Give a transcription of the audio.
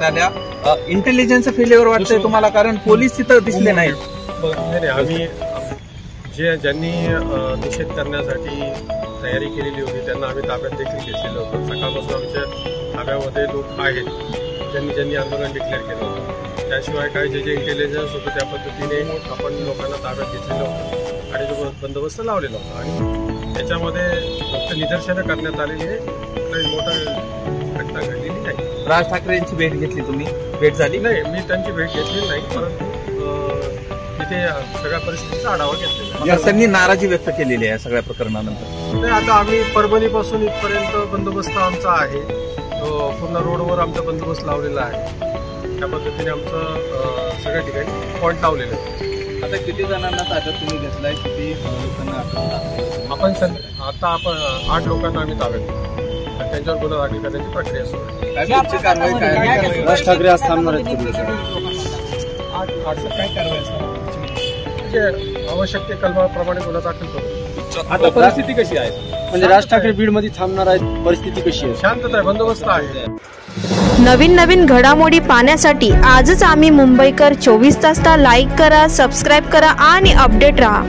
करण्यात आल्या. Intelligence failure वाटतंय तुम्हाला, कारण पोलीस तिथं दिसले नाहीत? नाही, आम्ही ज्यांनी निषेध करण्यासाठी तयारी केलेली होती त्यांना आम्ही ताब्यात देखील घेतलेलं होतं. सकाळपासून आमच्या ताब्यामध्ये लोक आहेत ज्यांनी आंदोलन डिक्लेअर केलं होतं. त्याशिवाय काय जे इंटेलिजन्स होतं त्या पद्धतीने आपण लोकांना ताब्यात घेतलेलं होतं आणि जो बंदोबस्त लावलेला होता. आणि त्याच्यामध्ये फक्त निदर्शनं करण्यात आलेली आहे, काही मोठं घटना घडलेली नाही. राज ठाकरे यांची भेट घेतली तुम्ही? भेट झाली? नाही, मी त्यांची भेट घेतली नाही, परंतु तिथे सगळ्या परिस्थितीचा आढावा घेतलेला. त्यांनी नाराजी व्यक्त केलेली आहे सगळ्या प्रकरणानंतर. नाही, आता आम्ही परभणीपासून इथपर्यंत बंदोबस्त आमचा आहे, पूर्ण रोडवर आमचा बंदोबस्त लावलेला आहे. त्या पद्धतीने आमचं सगळ्या ठिकाणी पॉईंट लावलेलं आहे. आता किती जणांना ताब्यात तुम्ही घेतलाय, किती लोकांना आपण आपण 8 लोकांना आम्ही ताब्यात घेतलो. त्यांच्यावर गुन्हा दाखल करण्याची प्रक्रिया सुरू आहे. राज ठाकरे आज थांबणार आहेत काय कारवाई आवश्यक ते कलमाप्रमाणे गुन्हा दाखल करू. आता परिस्थिती कशी आहे? म्हणजे राज ठाकरे बीड मध्ये थांबणार आहेत, परिस्थिती कशी आहे? शांतता आहे, बंदोबस्त आहे. नवीन घडामोडी पाहण्यासाठी आजच आम्ही मुंबईकर 24 तासला लाईक करा, सबस्क्राईब करा आणि अपडेट रहा.